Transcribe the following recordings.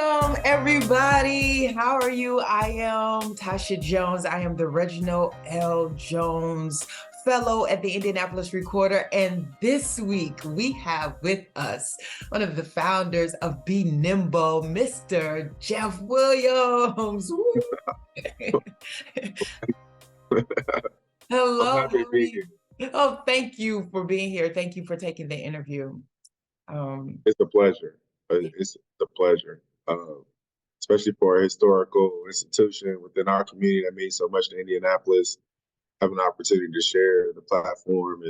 Welcome, everybody. How are you? I am Tasha Jones. I am the Reginald L. Jones Fellow at the Indianapolis Recorder. And this week we have with us one of the founders of Be Nimble, Mr. Jeff Williams. Hello. I'm happy to be here. Oh, thank you for being here. Thank you for taking the interview. It's a pleasure. It's a pleasure, especially for a historical institution within our community that means so much to Indianapolis. Have an opportunity to share the platform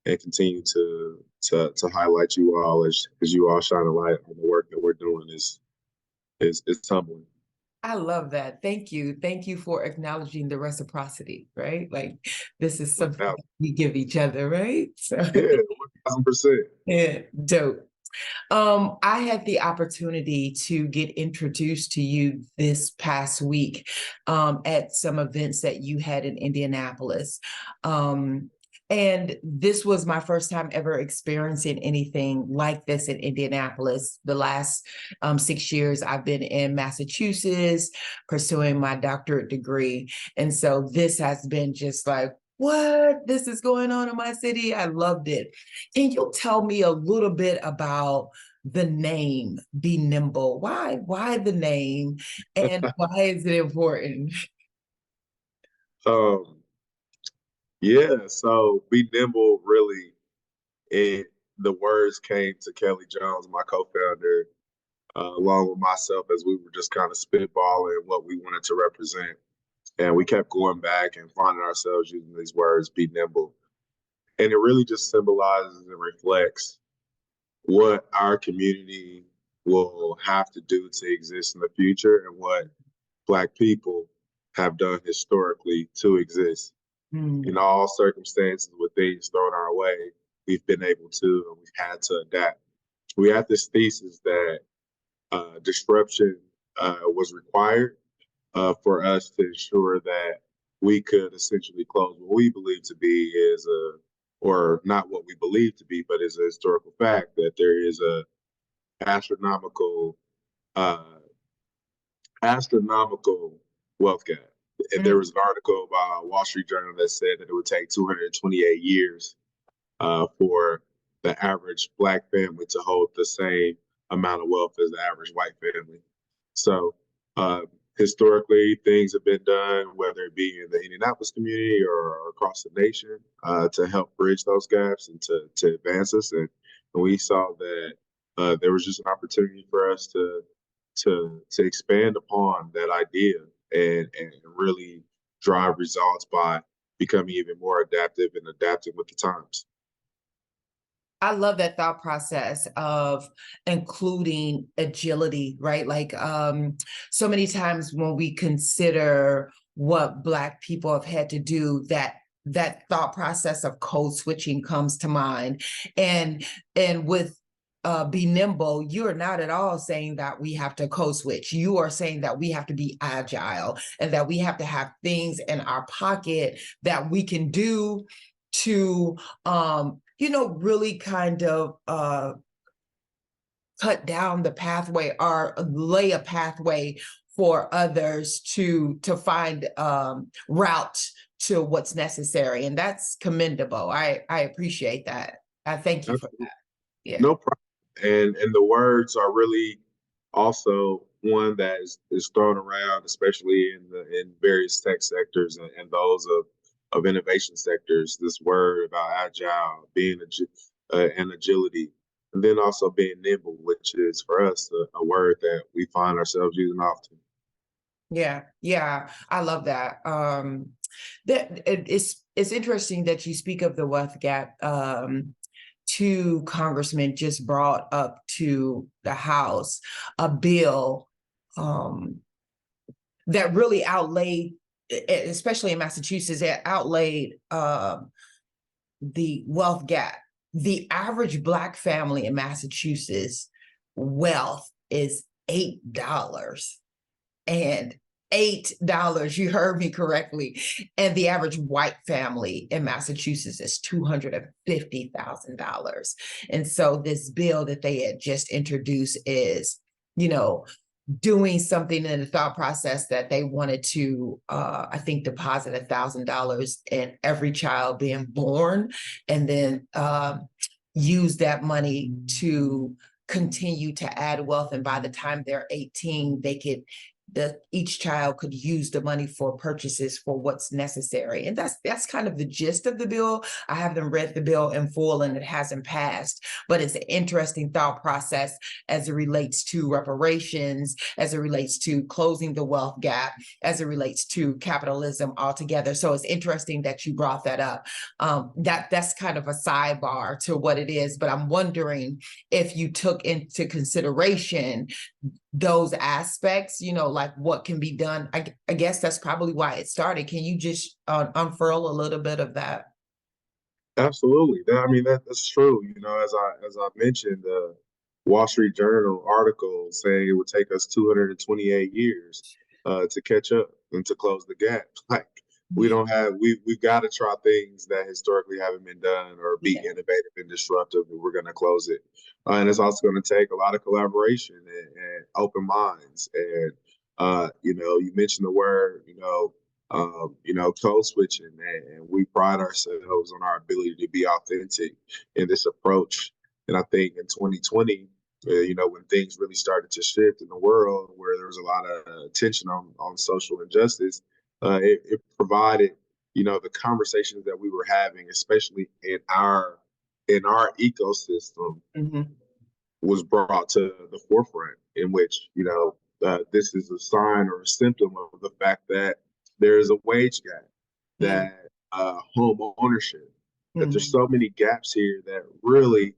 and continue to highlight you all as you all shine a light on the work that we're doing is humbling. I love that. Thank you. Thank you for acknowledging the reciprocity, right? Like this is something that we give each other, right? So, yeah, 1000%. Yeah, dope. I had the opportunity to get introduced to you this past week at some events that you had in Indianapolis. And this was my first time ever experiencing anything like this in Indianapolis. The last 6 years, I've been in Massachusetts pursuing my doctorate degree. And so this has been just like, what? This is going on in my city. I loved it. Can you tell me a little bit about the name Be Nimble? Why the name, and why is it important? Yeah, so Be Nimble really, the words came to Kelly Jones, my co-founder, along with myself as we were just kind of spitballing what we wanted to represent. And we kept going back and finding ourselves using these words, be nimble. And it really just symbolizes and reflects what our community will have to do to exist in the future and what Black people have done historically to exist. In all circumstances, with things thrown our way, we've been able to, and we've had to adapt. We had this thesis that disruption was required for us to ensure that we could essentially close what we believe to be or not what we believe to be, but is a historical fact that there is a astronomical wealth gap. And there was an article by Wall Street Journal that said that it would take 228 years for the average Black family to hold the same amount of wealth as the average white family. So historically, things have been done, whether it be in the Indianapolis community or across the nation, to help bridge those gaps and to advance us. And we saw that there was just an opportunity for us to expand upon that idea and really drive results by becoming even more adaptive and adapting with the times. I love that thought process of including agility, right? Like so many times when we consider what Black people have had to do, that thought process of code switching comes to mind. And with Be Nimble, you are not at all saying that we have to code switch. You are saying that we have to be agile and that we have to have things in our pocket that we can do to really kind of cut down the pathway or lay a pathway for others to find route to what's necessary. And that's commendable. I appreciate that. I thank you for that. Yeah. No problem. And the words are really also one that is thrown around, especially in various tech sectors and those of innovation sectors. This word about agile, being and agility, and then also being nimble, which is for us a word that we find ourselves using often. Yeah, I love that. It's interesting that you speak of the wealth gap. Two congressmen just brought up to the House a bill that really outlaid, especially in Massachusetts, it outlaid the wealth gap. The average Black family in Massachusetts wealth is $8. And $8, you heard me correctly. And the average white family in Massachusetts is $250,000. And so this bill that they had just introduced is, doing something in the thought process that they wanted to, I think, deposit $1,000 in every child being born, and then use that money to continue to add wealth. And by the time they're 18, they could each child could use the money for purchases for what's necessary. And that's kind of the gist of the bill. I haven't read the bill in full and it hasn't passed, but it's an interesting thought process as it relates to reparations, as it relates to closing the wealth gap, as it relates to capitalism altogether. So it's interesting that you brought that up. That's kind of a sidebar to what it is, but I'm wondering if you took into consideration those aspects, like what can be done. I guess that's probably why it started. Can you just unfurl a little bit of that? Absolutely. That's true. As I mentioned, the Wall Street Journal article saying it would take us 228 years to catch up and to close the gap. Like we've got to try things that historically haven't been done or be innovative and disruptive, and we're going to close it. And it's also going to take a lot of collaboration and open minds. And you mentioned the word, code switching, and we pride ourselves on our ability to be authentic in this approach. And I think in 2020, when things really started to shift in the world, where there was a lot of attention on social injustice, it provided, the conversations that we were having, especially in our ecosystem, was brought to the forefront, in which this is a sign or a symptom of the fact that there is a wage gap, that home ownership, that there's so many gaps here that really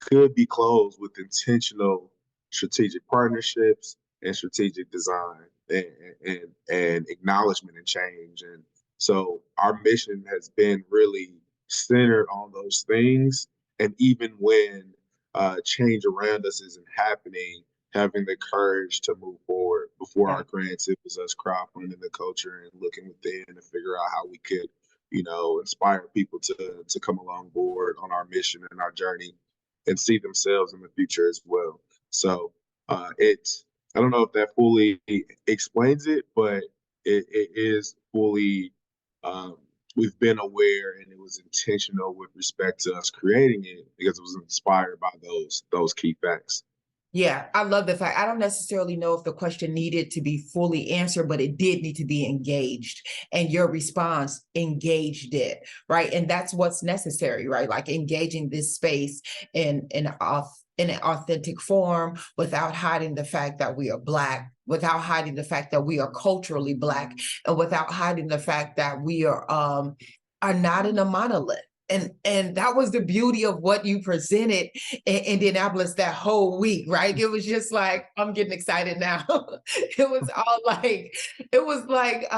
could be closed with intentional strategic partnerships and strategic design and acknowledgement and change. And so our mission has been really centered on those things. And even when change around us isn't happening, having the courage to move forward. Before our grants, it was us crowdfunding the culture and looking within to figure out how we could, inspire people to come along board on our mission and our journey and see themselves in the future as well. So I don't know if that fully explains it, but it is fully, we've been aware, and it was intentional with respect to us creating it because it was inspired by those key facts. Yeah, I love the fact. I don't necessarily know if the question needed to be fully answered, but it did need to be engaged. And your response engaged it, right? And that's what's necessary, right? Like engaging this space in an authentic form without hiding the fact that we are Black, without hiding the fact that we are culturally Black, and without hiding the fact that we are not in a monolith. And that was the beauty of what you presented in Indianapolis that whole week, right? It was just like, I'm getting excited now. It was all like, it was like,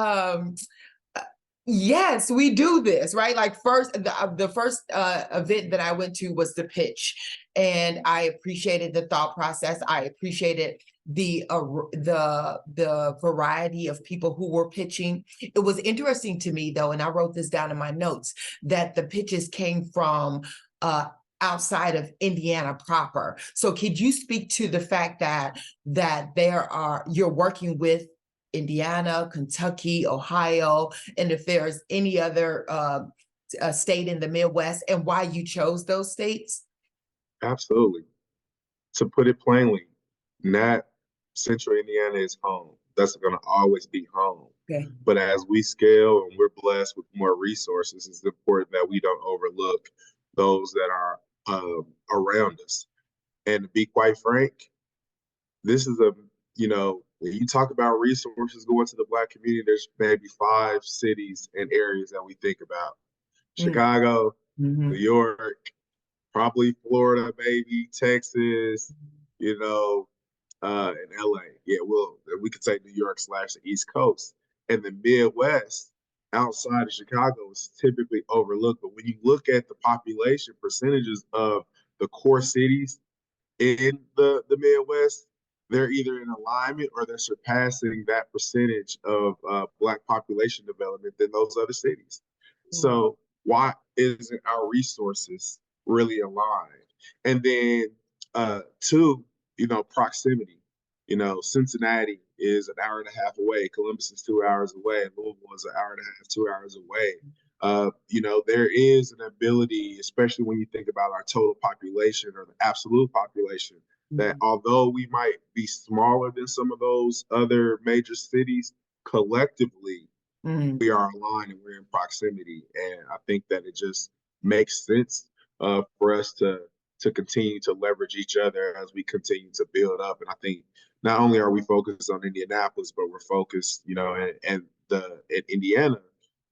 yes, we do this, right? Like the first event that I went to was the pitch, and I appreciated the thought process. I appreciated the variety of people who were pitching. It was interesting to me, though, and I wrote this down in my notes, that the pitches came from outside of Indiana proper. So could you speak to the fact that you're working with Indiana, Kentucky, Ohio, and if there's any other state in the Midwest, and why you chose those states? Absolutely. To put it plainly, not Central Indiana is home. That's going to always be home. Okay. But as we scale and we're blessed with more resources, it's important that we don't overlook those that are around us. And to be quite frank, this is when you talk about resources going to the Black community, there's maybe 5 cities and areas that we think about. Chicago, New York, probably Florida, maybe Texas, and LA. Yeah, we could take New York / the East Coast. And the Midwest outside of Chicago is typically overlooked. But when you look at the population percentages of the core cities in the Midwest, they're either in alignment or they're surpassing that percentage of Black population development than those other cities. So why isn't our resources really aligned? And then 2, proximity. Cincinnati is an hour and a half away. Columbus is 2 hours away. Louisville is an hour and a half, 2 hours away. There is an ability, especially when you think about our total population or the absolute population, that although we might be smaller than some of those other major cities, collectively, we are aligned and we're in proximity. And I think that it just makes sense for us to continue to leverage each other as we continue to build up. And I think not only are we focused on Indianapolis, but we're focused, in Indiana,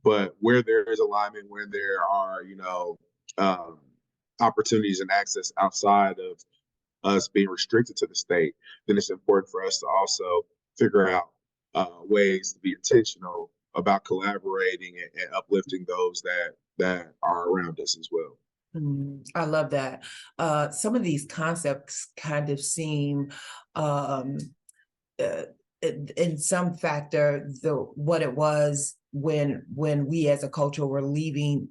but where there is alignment, where there are, um, opportunities and access outside of us being restricted to the state, then it's important for us to also figure out ways to be intentional about collaborating and uplifting those that are around us as well. I love that. Some of these concepts kind of seem uh, in some factor what it was when we as a culture were leaving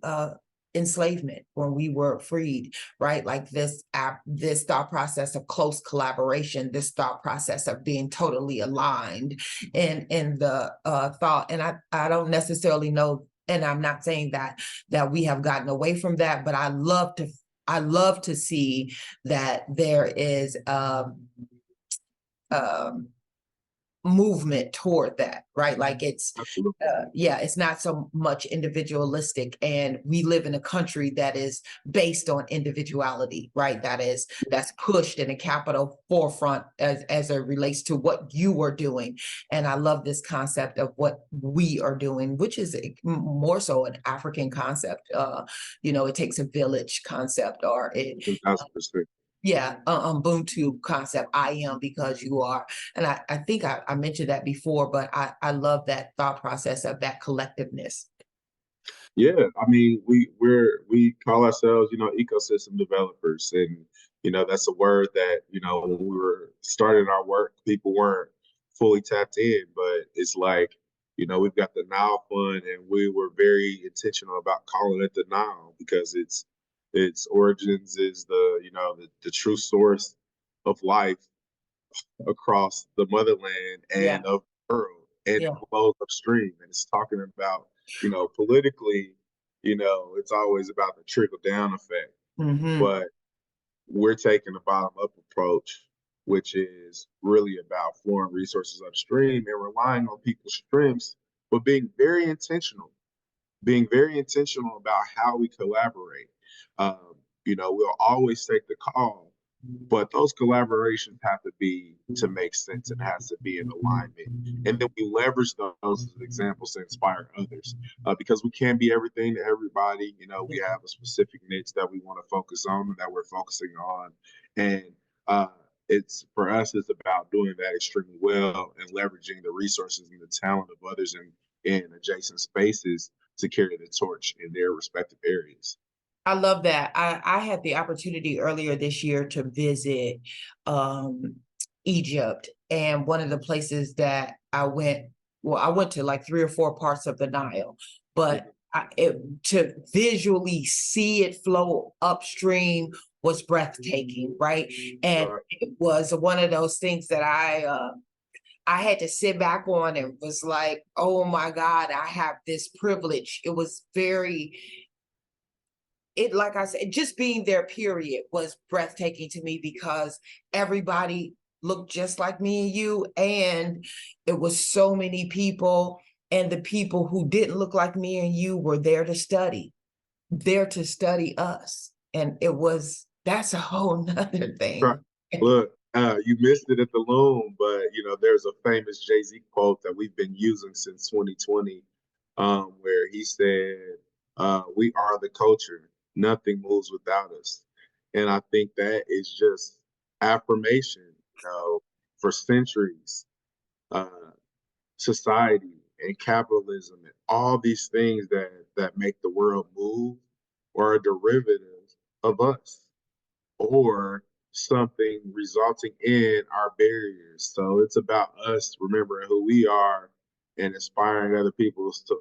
enslavement, when we were freed, right? Like this thought process of close collaboration, this thought process of being totally aligned in the thought. And I don't necessarily know, and I'm not saying that we have gotten away from that, but I love to see that there is um movement toward that, right? Like it's Absolutely. it's not so much individualistic, and we live in a country that is based on individuality, right? That's pushed in a capital forefront as it relates to what you are doing. And I love this concept of what we are doing, which is more so an African concept. It takes a village concept, or it 1000%. Ubuntu concept. I am because you are. And I think I mentioned that before, but I love that thought process of that collectiveness. Yeah, I mean, we call ourselves, ecosystem developers, and that's a word that when we were starting our work, people weren't fully tapped in, but it's like, we've got the Nile Fund, and we were very intentional about calling it the Nile because its origins is the true source of life across the motherland Yeah, and of the world, and it yeah. flows upstream. And it's talking about, politically, it's always about the trickle down effect, Hmm. but we're taking a bottom up approach, which is really about flowing resources upstream and relying on people's strengths, but being very intentional about how we collaborate. We'll always take the call, but those collaborations have to be to make sense and has to be in alignment. And then we leverage those as examples to inspire others because we can't be everything to everybody. We have a specific niche that we want to focus on and that we're focusing on. And uh, it's for us, it's about doing that extremely well and leveraging the resources and the talent of others in adjacent spaces to carry the torch in their respective areas. I love that. I had the opportunity earlier this year to visit Egypt, and one of the places that I went to like 3 or 4 parts of the Nile, but to visually see it flow upstream was breathtaking, right? And Right. it was one of those things that I had to sit back on and was like, oh my God, I have this privilege. It was like I said, just being there, period, was breathtaking to me because everybody looked just like me and you. And it was so many people. And the people who didn't look like me and you were there to study us. And that's a whole nother Right. thing. Look, you missed it at the loom, but there's a famous Jay-Z quote that we've been using since 2020, where he said, "We are the culture. Nothing moves without us." And I think that is just affirmation. For centuries, uh, society and capitalism and all these things that make the world move are a derivative of us or something resulting in our barriers. So it's about us remembering who we are and inspiring other people to,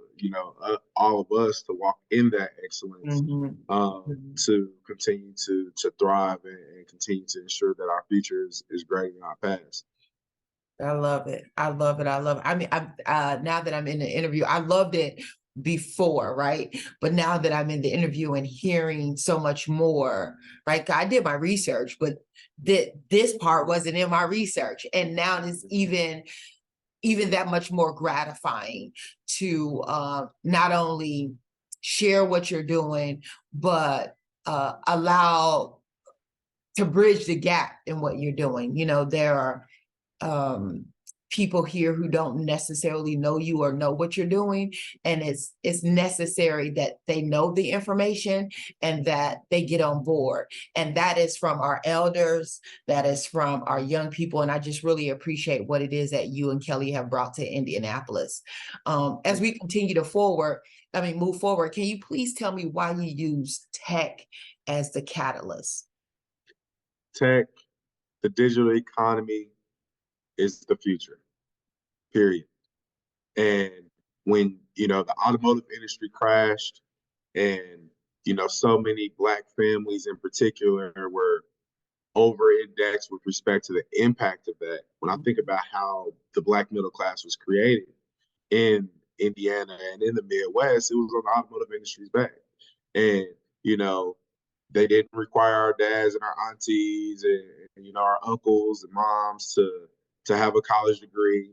all of us to walk in that excellence, Mhm. to continue to thrive and continue to ensure that our future is great in our past. I love it. I love it. I love it. I mean, now that I'm in the interview, I loved it before, right? But now that I'm in the interview and hearing so much more, right? 'Cause I did my research, but this part wasn't in my research. And now it's even that much more gratifying to not only share what you're doing, but allow to bridge the gap in what you're doing. You know, there are people here who don't necessarily know you or know what you're doing, and it's necessary that they know the information and that they get on board. And that is from our elders, that is from our young people, and I just really appreciate what it is that you and Kelly have brought to Indianapolis. As we continue to move forward, can you please tell me why you use tech as the catalyst? Tech, the digital economy is the future, period. And when, the automotive industry crashed and, so many Black families in particular were over indexed with respect to the impact of that. When I think about how the Black middle class was created in Indiana and in the Midwest, it was on the automotive industry's back. And, you know, they didn't require our dads and our aunties and our uncles and moms to have a college degree.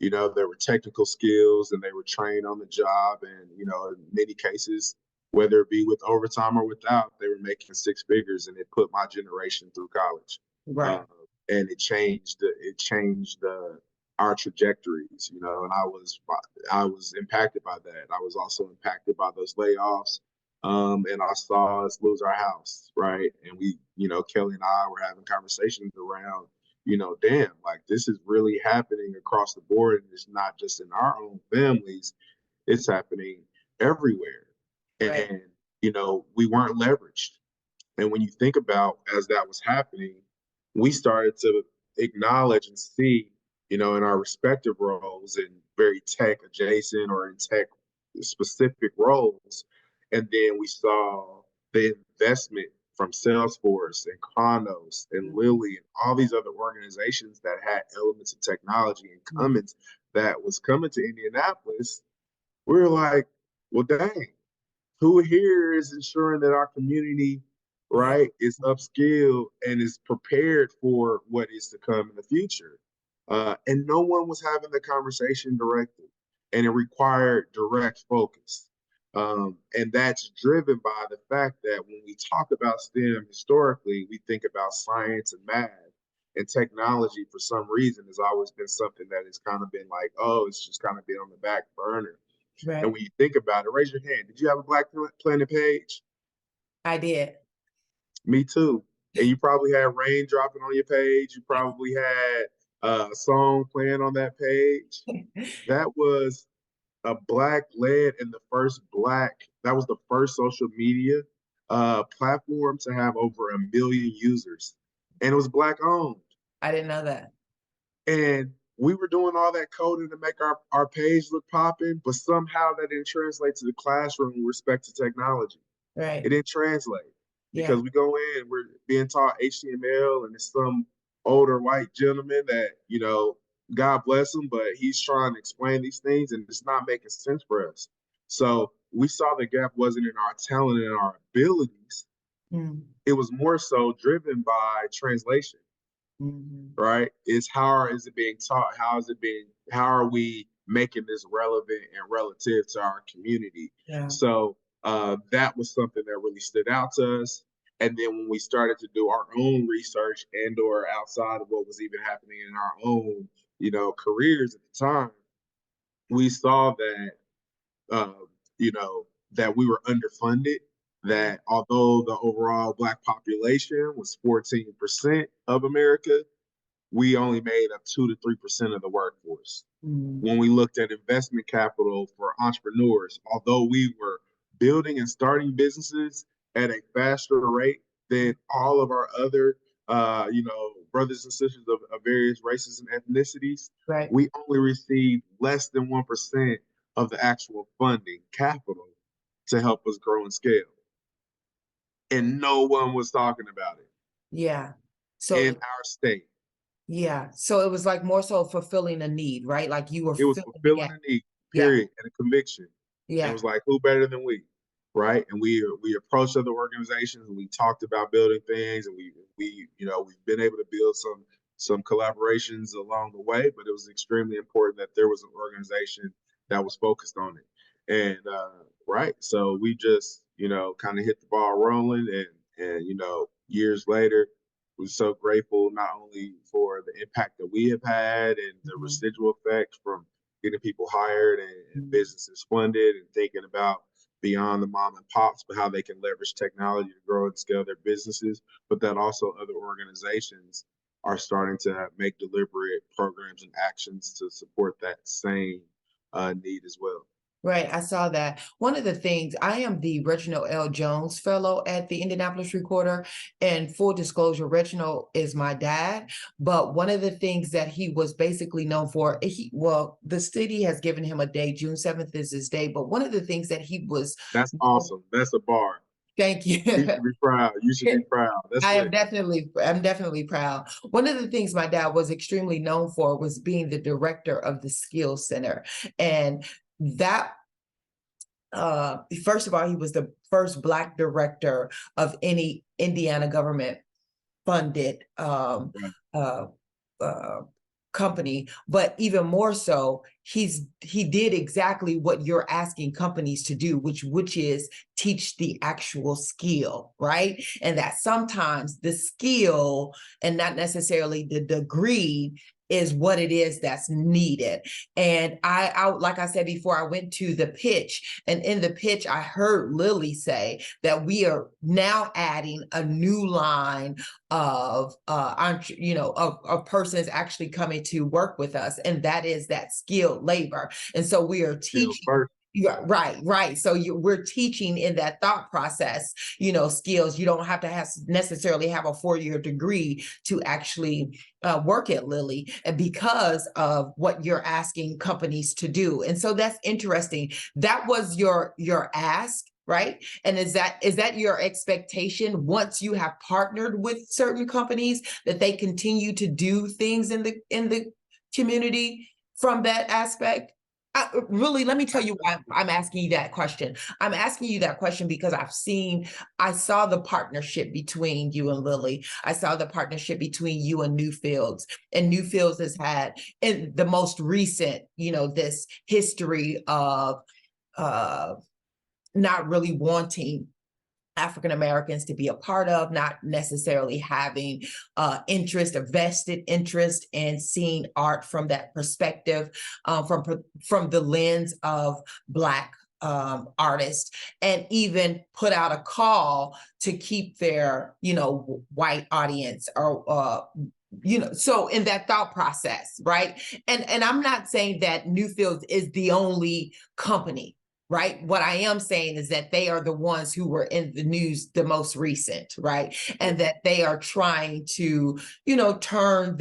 There were technical skills and they were trained on the job. And, in many cases, whether it be with overtime or without, they were making six figures, and it put my generation through college. Right. Uh, and our trajectories, and I was impacted by that. I was also impacted by those layoffs. And I saw us lose our house, right? And we, Kelly and I were having conversations around, damn, like this is really happening across the board. And it's not just in our own families, it's happening everywhere. Right. And, we weren't leveraged. And when you think about as that was happening, we started to acknowledge and see, in our respective roles in very tech adjacent or in tech specific roles. And then we saw the investment from Salesforce and Kronos and Lilly and all these other organizations that had elements of technology and Cummins that was coming to Indianapolis. We were like, well, dang, who here is ensuring that our community, right, is upskilled and is prepared for what is to come in the future? And no one was having the conversation directly, and it required direct focus. And that's driven by the fact that when we talk about STEM historically, we think about science and math, and technology for some reason has always been something that has kind of been like, oh, it's just kind of been on the back burner. Right. And when you think about it, raise your hand. Did you have a Black Planet page? I did. Me too. And you probably had rain dropping on your page. You probably had a song playing on that page. That was a Black led and that was the first social media platform to have over 1 million users. And it was Black owned. I didn't know that. And we were doing all that coding to make our page look popping, but somehow that didn't translate to the classroom with respect to technology. Right. It didn't translate because Yeah. we go in, we're being taught HTML, and it's some older white gentleman that, God bless him, but he's trying to explain these things and it's not making sense for us. So we saw the gap wasn't in our talent and our abilities. It was more so driven by translation. Right? It's how is it being taught? How are we making this relevant and relative to our community? Yeah. So that was something that really stood out to us. And then when we started to do our own research and or outside of what was even happening in our own, careers at the time, we saw that, that we were underfunded, that although the overall Black population was 14% of America, we only made up 2 to 3% of the workforce. When we looked at investment capital for entrepreneurs, although we were building and starting businesses at a faster rate than all of our other, brothers and sisters of various races and ethnicities, Right. we only received less than 1% of the actual funding capital to help us grow and scale. And no one was talking about it. Yeah. So in our state. Yeah. So it was like more so fulfilling a need, right? Like you were It was filling the fulfilling gap. a need, Yeah. period, and a conviction. And it Yeah. was like, who better than we, right? And we approached other organizations and we talked about building things, and we we've been able to build some collaborations along the way. But it was extremely important that there was an organization that was focused on it. And right, so we just kind of hit the ball rolling, and years later, we're so grateful not only for the impact that we have had and the Mhm. residual effects from getting people hired and Mhm. businesses funded and thinking about beyond the mom and pops, but how they can leverage technology to grow and scale their businesses, but that also other organizations are starting to make deliberate programs and actions to support that same need as well. Right, I saw that. One of the things, I am the Reginald L. Jones Fellow at the Indianapolis Recorder, and full disclosure, Reginald is my dad. But one of the things that he was basically known for, well, the city has given him a day. June 7th is his day. But one of the things that he was, That's awesome. That's a bar. thank you. You should be proud. You should be proud. That's lit. I'm definitely proud. One of the things my dad was extremely known for was being the director of the Skills Center. And that first of all, he was the first Black director of any Indiana government funded Right. uh, uh, company, but even more so, he did exactly what you're asking companies to do, which is teach the actual skill, right? And that sometimes the skill and not necessarily the degree is what it is that's needed. And I like I said before, I went to the pitch, and in the pitch, I heard Lily say that we are now adding a new line of of persons actually coming to work with us, and that is that skilled labor. And so we are Skills teaching. first. Yeah, right. So we're teaching in that thought process, skills. You don't have to necessarily have a 4-year degree to actually work at Lilly, and because of what you're asking companies to do. And so that's interesting. That was your ask, right? And is that your expectation once you have partnered with certain companies that they continue to do things in the community from that aspect? Really, let me tell you why I'm asking you that question. I'm asking you that question because I saw the partnership between you and Lily. I saw the partnership between you and Newfields. And Newfields has had in the most recent, this history of uh, not really wanting African Americans to be a part of, not necessarily having a vested interest in seeing art from that perspective, from the lens of Black artists, and even put out a call to keep their, white audience or so in that thought process, right? And I'm not saying that Newfields is the only company, right? What I am saying is that they are the ones who were in the news the most recent, right? And that they are trying to, turn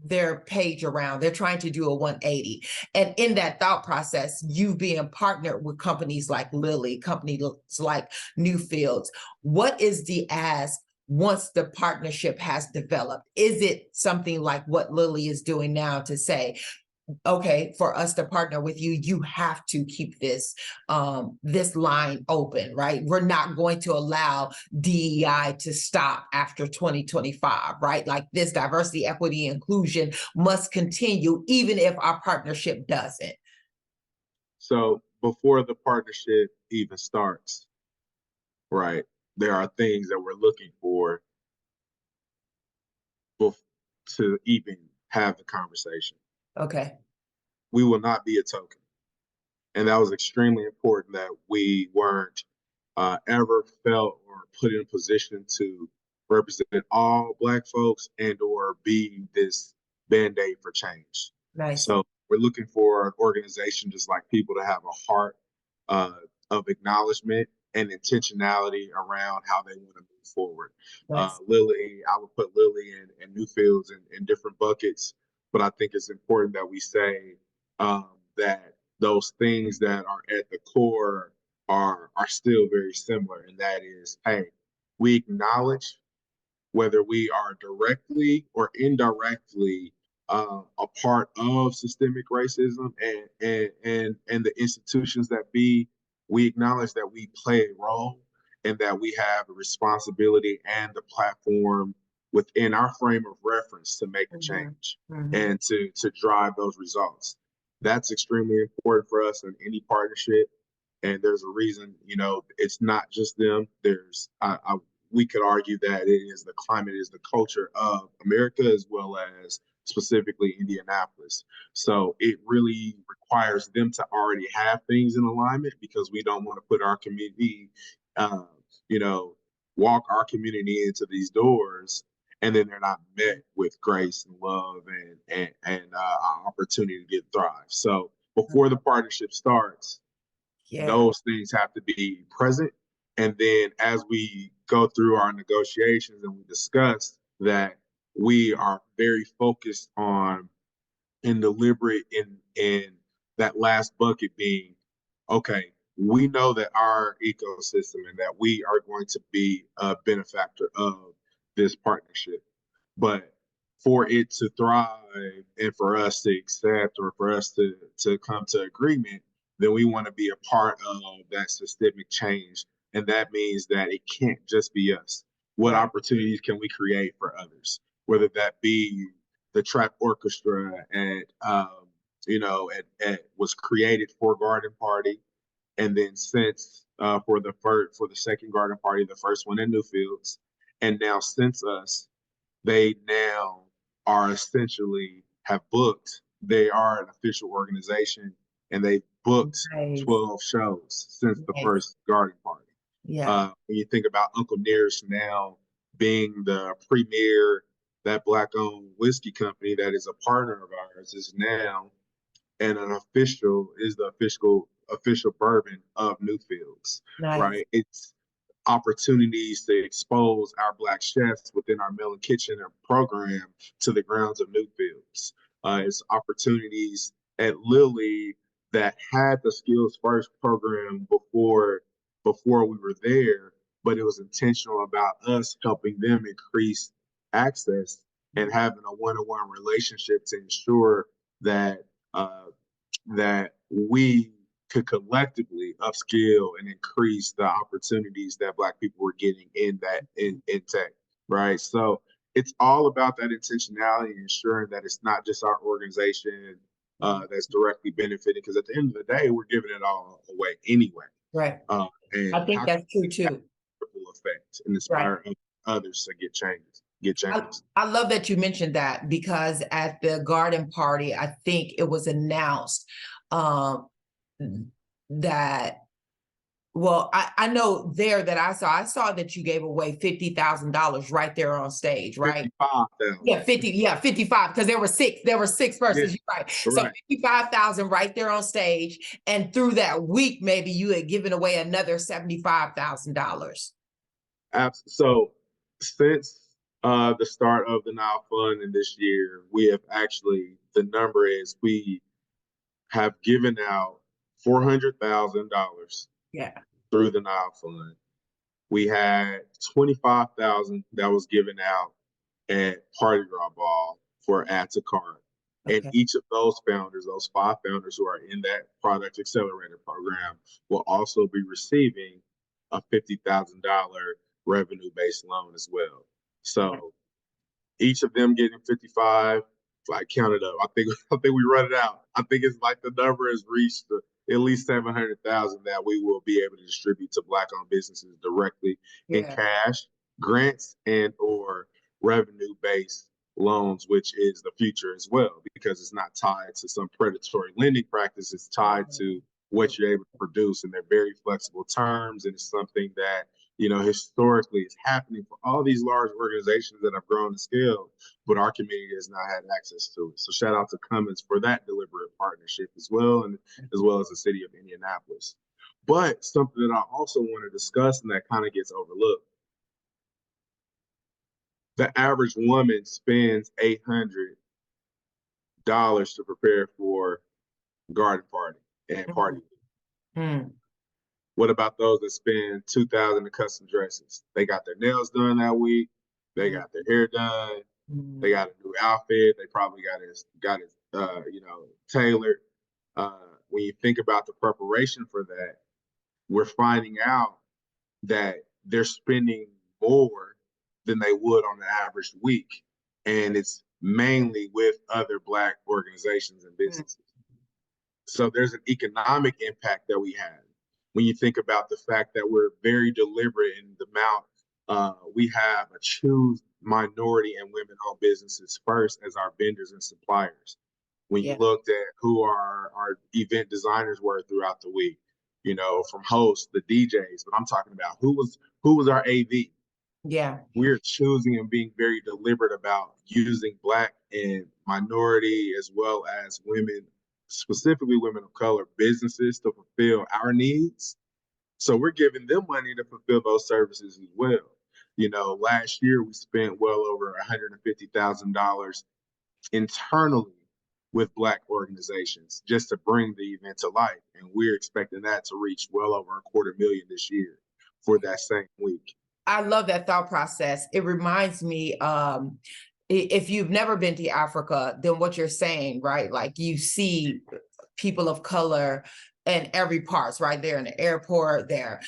their page around. They're trying to do a 180. And in that thought process, you being partnered with companies like Lilly, companies like Newfields, what is the ask once the partnership has developed? Is it something like what Lilly is doing now to say, okay, for us to partner with you, you have to keep this line open, right? We're not going to allow DEI to stop after 2025, right? Like this diversity, equity, inclusion must continue even if our partnership doesn't. So before the partnership even starts, right, there are things that we're looking for to even have the conversation. Okay. We will not be a token. And that was extremely important that we weren't ever felt or put in a position to represent all Black folks and or be this band-aid for change. Nice. So we're looking for an organization just like people to have a heart uh, of acknowledgement and intentionality around how they want to move forward. Nice. Lily, I would put Lily and Newfields in different buckets, but I think it's important that we say that those things that are at the core are still very similar, and that is, hey, we acknowledge whether we are directly or indirectly a part of systemic racism and the institutions that be, we acknowledge that we play a role and that we have a responsibility and the platform within our frame of reference to make a change and to drive those results. That's extremely important for us in any partnership. And there's a reason, you know, it's not just them. There's, we could argue that it is the climate, is the culture of America, as well as specifically Indianapolis. So it really requires them to already have things in alignment, because we don't want to put our community, you know, walk our community into these doors and then they're not met with grace and love and opportunity to get thrive. So before the partnership starts, those things have to be present. And then as we go through our negotiations and we discuss that, we are very focused on and deliberate in that last bucket being, okay, we know that our ecosystem and that we are going to be a benefactor of this partnership. But for it to thrive and for us to accept, or for us to come to agreement, then we want to be a part of that systemic change. And that means that it can't just be us. What opportunities can we create for others? Whether that be the trap orchestra you know, was created for Garden Party, and then since for the second Garden Party, the first one in Newfields, and now since us, they now are essentially have booked. They are an official organization, and they booked 12 shows since the first Garden Party. When you think about Uncle Nearest now being the premier, that Black-owned whiskey company that is a partner of ours, is now and the official bourbon of Newfields, right? It's opportunities to expose our Black chefs within our Melon Kitchen program to the grounds of Newfields. It's opportunities at Lilly that had the Skills First program before we were there, but it was intentional about us helping them increase access and having a one-on-one relationship to ensure that that we could collectively upskill and increase the opportunities that Black people were getting in tech, right? So it's all about that intentionality and ensuring that it's not just our organization that's directly benefiting, because at the end of the day, we're giving it all away anyway. Right. And I think that's true too. Ripple effect and inspire others to get changes. I love that you mentioned that, because at the Garden Party, I think it was announced that, well, I know there that I saw that you gave away $50,000 right there on stage, right? 55,000. 55, because there were six persons, right? So 55,000 right there on stage, and through that week, maybe you had given away another $75,000. So since the start of the Nile Fund in this year, we have actually, the number is we have given out $400,000 through the Nile Fund. We had 25,000 that was given out at Party Draw Ball for Add to Cart. And each of those founders, those 5 founders who are in that Product Accelerator program, will also be receiving a $50,000 revenue-based loan as well. So each of them getting 55. If I count it up, I think we run it out. I think it's like the number has reached at least 700,000 that we will be able to distribute to Black-owned businesses directly in cash, grants, and or revenue-based loans, which is the future as well, because it's not tied to some predatory lending practice. It's tied to what you're able to produce, and they're very flexible terms, and it's something that, you know, historically is happening for all these large organizations that have grown to scale, but our community has not had access to it. So shout out to Cummins for that deliberate partnership as well, and as well as the city of Indianapolis. But something that I also want to discuss, and that kind of gets overlooked, the average woman spends $800 to prepare for Garden Party and party. What about those that spend $2,000 in custom dresses? They got their nails done that week. They Mm, got their hair done. They mm, got a new outfit. They probably got it, tailored. When you think about the preparation for that, we're finding out that they're spending more than they would on an average week, and it's mainly with other Black organizations and mm. businesses. So there's an economic impact that we have when you think about the fact that we're very deliberate in the amount we have a choose minority and women-owned businesses first as our vendors and suppliers. When you Yeah, looked at who our event designers were throughout the week, from hosts, the DJs, but I'm talking about who was our AV. yeah, We're choosing and being very deliberate about using Black and minority as well as women, specifically women of color, businesses to fulfill our needs. So we're giving them money to fulfill those services as well. Last year we spent well over $150,000 internally with Black organizations just to bring the event to life. And we're expecting that to reach well over $250,000 this year for that same week. I love that thought process. It reminds me, if you've never been to Africa, then what you're saying, right? Like you see people of color in every parts, right there in the airport. They're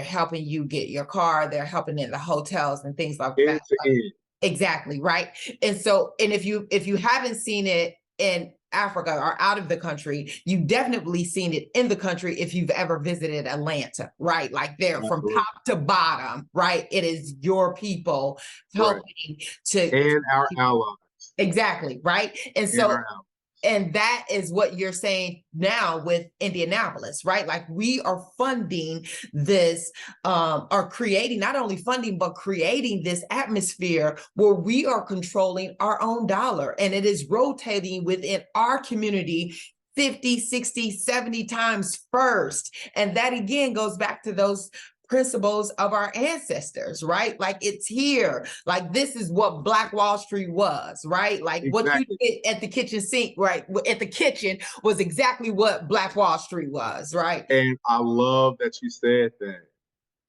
helping you get your car. They're helping in the hotels and things like End that. to end. Exactly, right. And if you haven't seen it in Africa or out of the country, you've definitely seen it in the country if you've ever visited Atlanta, right? Like there from Absolutely. top to bottom, right? It is your people Right. helping to And our allies. exactly, right? And And so our allies. and that is what you're saying now with Indianapolis, right? Like we are funding this, or creating, not only funding, but creating this atmosphere where we are controlling our own dollar and it is rotating within our community 50, 60, 70 times first. And that again goes back to those principles of our ancestors, right? Like it's here. Like this is what Black Wall Street was, right? Like what you Exactly. did at the kitchen sink, right? At the kitchen was exactly what Black Wall Street was, right? And I love that you said that.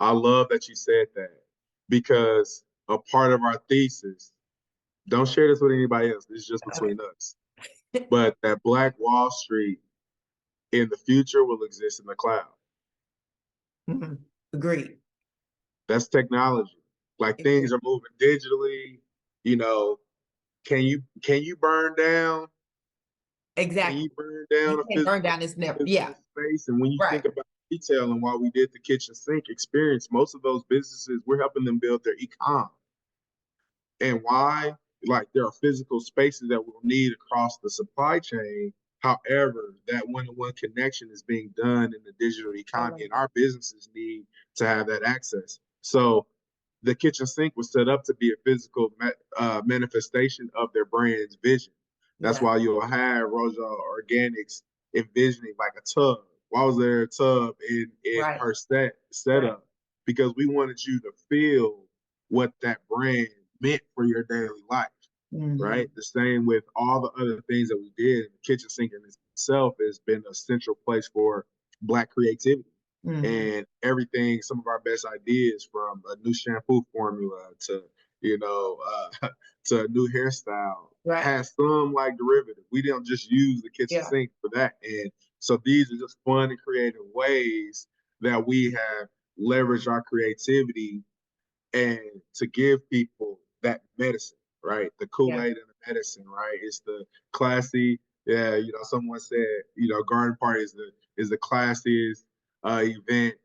I love that you said that because a part of our thesis, don't share this with anybody else. This is just Okay. between us. But that Black Wall Street in the future will exist in the cloud. Mhm. Agreed. That's technology. Like Agreed. things are moving digitally. You know, can you burn down? Can Exactly. you burn You down a can't burn physical down this never. Yeah, physical space? And when you right. think about retail and why we did the kitchen sink experience, most of those businesses, we're helping them build their e-com. And why? Like there are physical spaces that we'll need across the supply chain. However, that one-to-one connection is being done in the digital I love economy, and that. our businesses need to have that access. So the kitchen sink was set up to be a physical manifestation of their brand's vision. That's Yeah, why you'll have Rosa Organics envisioning like a tub. Why was there a tub in right, her right. setup? Because we wanted you to feel what that brand meant for your daily life, right? Mhm. The same with all the other things that we did. The kitchen sink in itself has been a central place for Black creativity. Mhm. And everything, some of our best ideas from a new shampoo formula to, you know, to a new hairstyle Right. has some like derivative. We don't just use the kitchen Yeah, sink for that. And so these are just fun and creative ways that we have leveraged our creativity and to give people that medicine, right? The yeah, Kool-Aid and the medicine, right? It's the classy, yeah, someone said, garden party is the classiest event,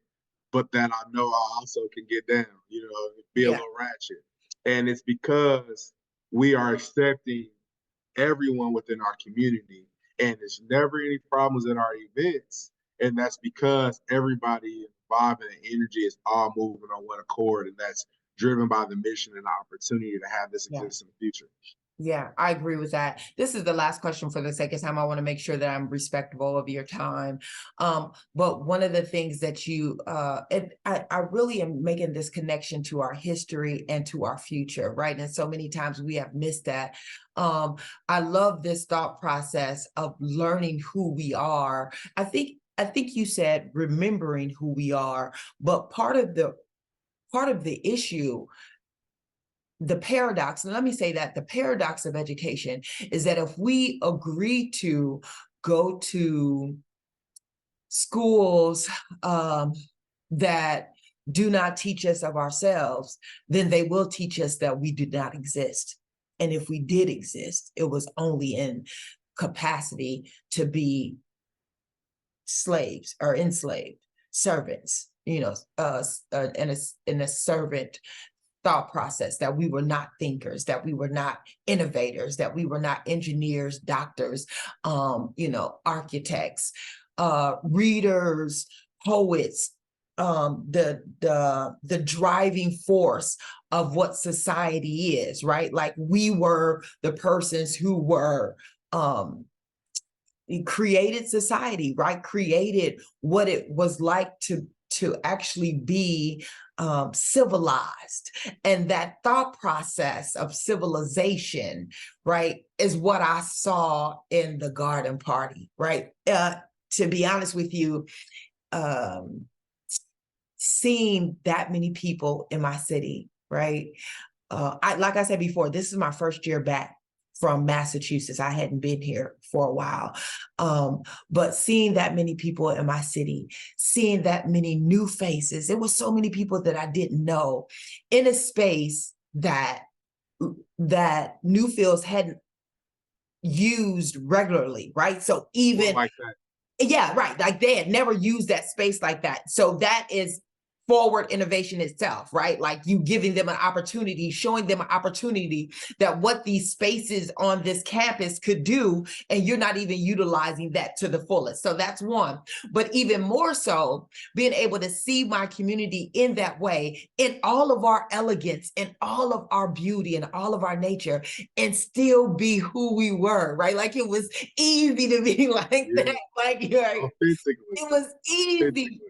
but that I know I also can get down, be a yeah, little ratchet. And it's because we are accepting everyone within our community, and there's never any problems in our events. And that's because everybody vibe and energy is all moving on one accord, and that's driven by the mission and the opportunity to have this yeah. exist in the future. Yeah, I agree with that. This is the last question for the sake of time. I want to make sure that I'm respectful of your time. But one of the things that and I really am making this connection to our history and to our future, right? And so many times we have missed that. I love this thought process of learning who we are. I think you said remembering who we are, but part of the issue the paradox, and let me say that the paradox of education is that if we agree to go to schools that do not teach us of ourselves, then they will teach us that we do not exist. And if we did exist, it was only in capacity to be slaves or enslaved servants, in a servant thought process, that we were not thinkers, that we were not innovators, that we were not engineers, doctors, architects, readers, poets, the driving force of what society is, right? Like we were the persons who were created society, right? Created what it was like to actually be civilized. And that thought process of civilization, right, is what I saw in the garden party, right? To be honest with you, seeing that many people in my city, right? Like I said before, this is my first year back from Massachusetts. I hadn't been here for a while. But seeing that many people in my city, seeing that many new faces, there were so many people that I didn't know in a space that Newfields hadn't used regularly, right? So even like that. Yeah, right. Like they had never used that space like that. So that is forward innovation itself, right? Like you giving them an opportunity, showing them an opportunity that what these spaces on this campus could do, and you're not even utilizing that to the fullest. So that's one. But even more so, being able to see my community in that way, in all of our elegance, in all of our beauty, and all of our nature, and still be who we were, right? Like it was easy to be like that. Like it was easy.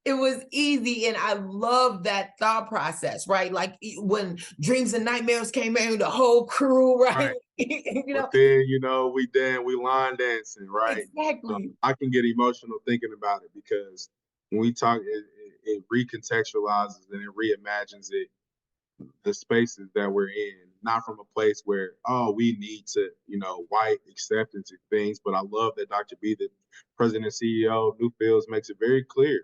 It was easy. And I love that thought process, right? Like when Dreams and Nightmares came in, the whole crew, right? But then, we line dancing, right? Exactly. I can get emotional thinking about it because when we talk, it recontextualizes and it reimagines the spaces that we're in, not from a place where, we need to, white acceptance of things. But I love that Dr. B, the president and CEO of Newfields, makes it very clear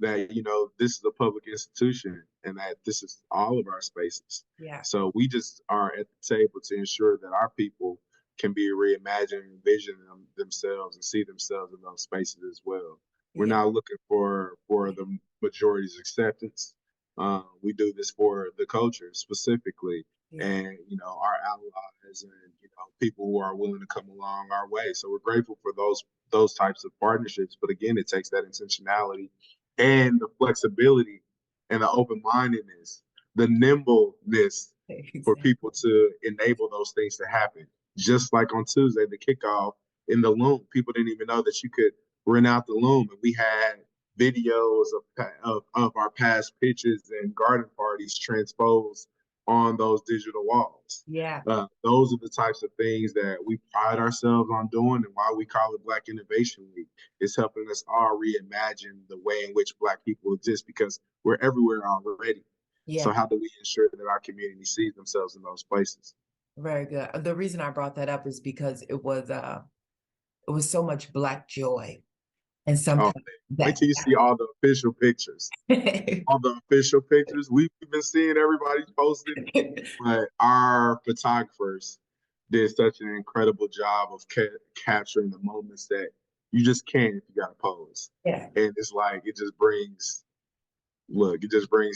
that this is a public institution and that this is all of our spaces. Yeah. So we just are at the table to ensure that our people can be reimagined, envision themselves, and see themselves in those spaces as well. We're not looking for the majority's acceptance. We do this for the culture specifically, and our allies and people who are willing to come along our way. So we're grateful for those types of partnerships. But again, it takes that intentionality and the flexibility and the open-mindedness, the nimbleness for people to enable those things to happen. Just like on Tuesday, the kickoff in the Loom, people didn't even know that you could rent out the Loom, and we had videos of our past pitches and garden parties transposed on those digital walls. Yeah. Those are the types of things that we pride ourselves on doing, and why we call it Black Innovation Week. It's helping us all reimagine the way in which Black people exist, because we're everywhere already. Yeah. So how do we ensure that our community sees themselves in those places? Very good. The reason I brought that up is because it was so much Black joy. And sometimes wait till you see all the official pictures. All the official pictures. We've been seeing everybody posting, but our photographers did such an incredible job of capturing the moments that you just can't if you got to pose. Yeah. And it's like, it just brings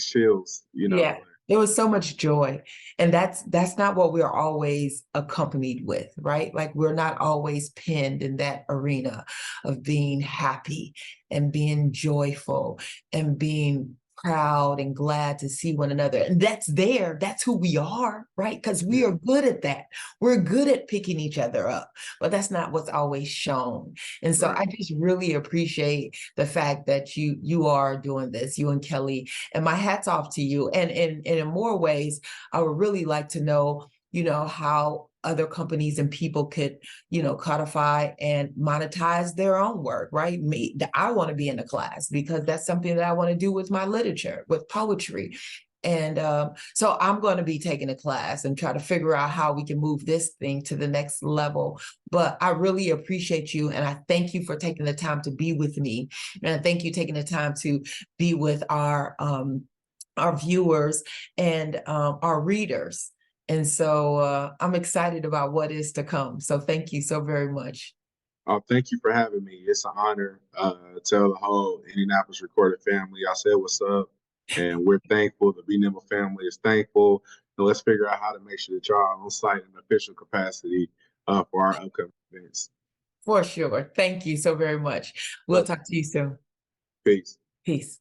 chills, Yeah. There was so much joy, and that's not what we're always accompanied with, right? Like we're not always pinned in that arena of being happy and being joyful and being proud and glad to see one another. And that's who we are, right? Because we are good at that. We're good at picking each other up, but that's not what's always shown. And so I just really appreciate the fact that you are doing this, you and Kelly, and my hat's off to you. And in more ways, I would really like to know, how other companies and people could, codify and monetize their own work, right? I want to be in the class because that's something that I want to do with my literature, with poetry. And so I'm going to be taking a class and try to figure out how we can move this thing to the next level. But I really appreciate you. And I thank you for taking the time to be with me. And I thank you taking the time to be with our viewers and our readers. And so I'm excited about what is to come. So thank you so very much. Thank you for having me. It's an honor. Tell the whole Indianapolis Recorder family I said what's up, and we're thankful. The Be Nimble family is thankful, and let's figure out how to make sure that y'all are on site in official capacity for our upcoming events. For sure. Thank you so very much. We'll talk to you soon. Peace. Peace.